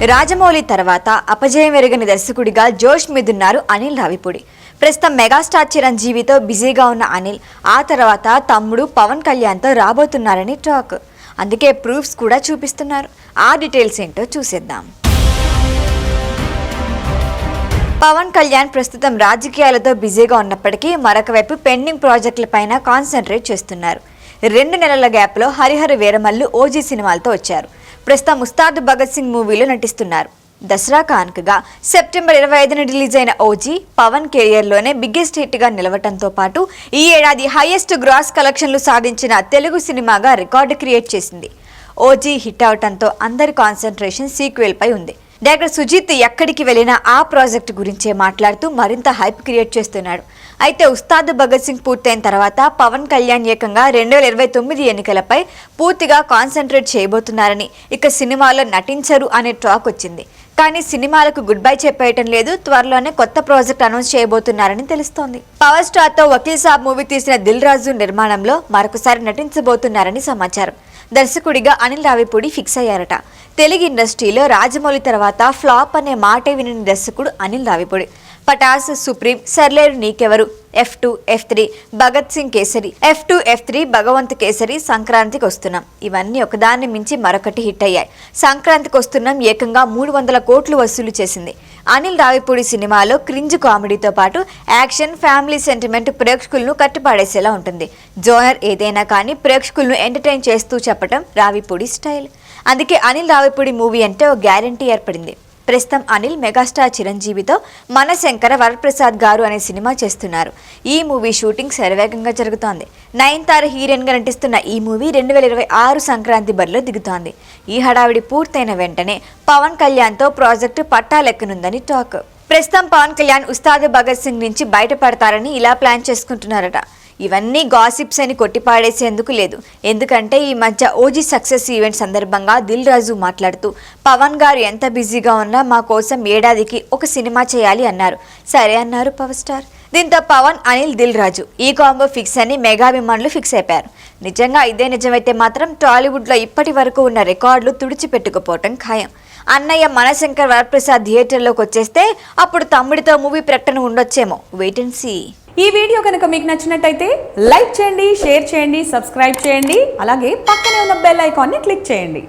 రాజమౌళి తర్వాత అపజయం ఎరగని దర్శకుడిగా జోష్ మీదున్నారు అనిల్ రావిపూడి. ప్రస్తుతం మెగాస్టార్ చిరంజీవితో బిజీగా ఉన్న అనిల్ ఆ తర్వాత తమ్ముడు పవన్ కళ్యాణ్తో రాబోతున్నారని టాక్. అందుకే ప్రూఫ్స్ కూడా చూపిస్తున్నారు. ఆ డీటెయిల్స్ ఏంటో చూసేద్దాం. పవన్ కళ్యాణ్ ప్రస్తుతం రాజకీయాలతో బిజీగా ఉన్నప్పటికీ మరొక వైపు పెండింగ్ ప్రాజెక్టులపైన కాన్సన్ట్రేట్ చేస్తున్నారు. 2 నెలల గ్యాప్లో హరిహర వీరమల్లు ఓజీ సినిమాలతో వచ్చారు. ప్రస్తుతం ఉస్తాద్ భగత్ సింగ్ మూవీలో నటిస్తున్నారు. దసరా కానుకగా సెప్టెంబర్ 25న రిలీజ్ అయిన ఓజీ పవన్ కెరియర్లోనే బిగ్గెస్ట్ హిట్గా నిలవటంతో పాటు ఈ ఏడాది హైయెస్ట్ గ్రాస్ కలెక్షన్లు సాధించిన తెలుగు సినిమాగా రికార్డు క్రియేట్ చేసింది. ఓజీ హిట్ అవటంతో అందరి కాన్సన్ట్రేషన్ సీక్వెల్ పై ఉంది. డైరెక్టర్ సుజిత్ ఎక్కడికి వెళ్ళినా ఆ ప్రాజెక్టు గురించే మాట్లాడుతూ మరింత హైప్ క్రియేట్ చేస్తున్నాడు. అయితే ఉస్తాద్ భగత్ సింగ్ పూర్తయిన తర్వాత పవన్ కళ్యాణ్ ఏకంగా 2029 ఎన్నికలపై పూర్తిగా కాన్సన్ట్రేట్ చేయబోతున్నారని, ఇక సినిమాలో నటించరు అనే టాక్ వచ్చింది. కానీ సినిమాలకు గుడ్ బై చెప్పేయటం లేదు. త్వరలోనే కొత్త ప్రాజెక్ట్ అనౌన్స్ చేయబోతున్నారని తెలుస్తోంది. పవర్ స్టార్ తో వకీల్ సాబ్ మూవీ తీసిన దిల్ రాజు నిర్మాణంలో మరొకసారి నటించబోతున్నారని సమాచారం. దర్శకుడిగా అనిల్ రావిపూడి ఫిక్స్ అయ్యారట. తెలుగు ఇండస్ట్రీలో రాజమౌళి తర్వాత ఫ్లాప్ అనే మాటే వినని దర్శకుడు అనిల్ రావిపూడి. పటాస్, సుప్రీం, సర్లేరు నీకెవరు, F2, F3, Bhagat Singh kesari, F2, F3, Bhagavanth kesari, సంక్రాంతికి వస్తున్నాం ఇవన్నీ ఒకదాన్ని మించి మరొకటి హిట్ అయ్యాయి. సంక్రాంతికి వస్తున్నాం ఏకంగా 300 కోట్లు వసూలు చేసింది. అనిల్ రావిపూడి సినిమాలో క్రింజ్ కామెడీతో పాటు యాక్షన్, ఫ్యామిలీ సెంటిమెంట్ ప్రేక్షకులను కట్టుపాడేసేలా ఉంటుంది. జోనర్ ఏదైనా కానీ ప్రేక్షకులను ఎంటర్టైన్ చేస్తూ చెప్పడం రావిపూడి స్టైల్. అందుకే అనిల్ రావిపూడి మూవీ అంటే ఓ గ్యారంటీ ఏర్పడింది. ప్రస్తుతం అనిల్ మెగాస్టార్ చిరంజీవితో మనశంకర వరప్రసాద్ గారు అనే సినిమా చేస్తున్నారు. ఈ మూవీ షూటింగ్ శరవేగంగా జరుగుతోంది. నయనతార హీరోయిన్గా నటిస్తున్న ఈ మూవీ 2026 సంక్రాంతి బరిలో దిగుతోంది. ఈ హడావిడి పూర్తయిన వెంటనే పవన్ కళ్యాణ్తో ప్రాజెక్టు పట్టాలెక్కనుందని టాక్. ప్రస్తుతం పవన్ కళ్యాణ్ ఉస్తాద్ భగత్ సింగ్ నుంచి బయటపడతారని ఇలా ప్లాన్ చేసుకుంటున్నారట. ఇవన్నీ గాసిప్స్ అని కొట్టిపాడేసేందుకు లేదు. ఎందుకంటే ఈ మధ్య ఓజీ సక్సెస్ ఈవెంట్ సందర్భంగా దిల్ రాజు మాట్లాడుతూ పవన్ గారు ఎంత బిజీగా ఉన్నా మా కోసం ఏడాదికి ఒక సినిమా చేయాలి అన్నారు. సరే అన్నారు పవర్ స్టార్. దీంతో పవన్, అనిల్, దిల్ రాజు ఈ కాంబో ఫిక్స్ అని మెగాభిమానులు ఫిక్స్ అయిపోయారు. నిజంగా ఇదే నిజమైతే మాత్రం టాలీవుడ్లో ఇప్పటి వరకు ఉన్న రికార్డులు తుడిచిపెట్టుకుపోవటం ఖాయం. అన్నయ్య మనశంకర్ వరప్రసాద్ థియేటర్లోకి వచ్చేస్తే అప్పుడు తమ్ముడితో మూవీ ప్రకటన ఉండొచ్చేమో. Wait and see. ఈ వీడియో కనుక మీకు నచ్చినట్టయితే లైక్ చేయండి, షేర్ చేయండి, సబ్స్క్రైబ్ చేయండి. అలాగే పక్కనే ఉన్న బెల్ ఐకాన్ని క్లిక్ చేయండి.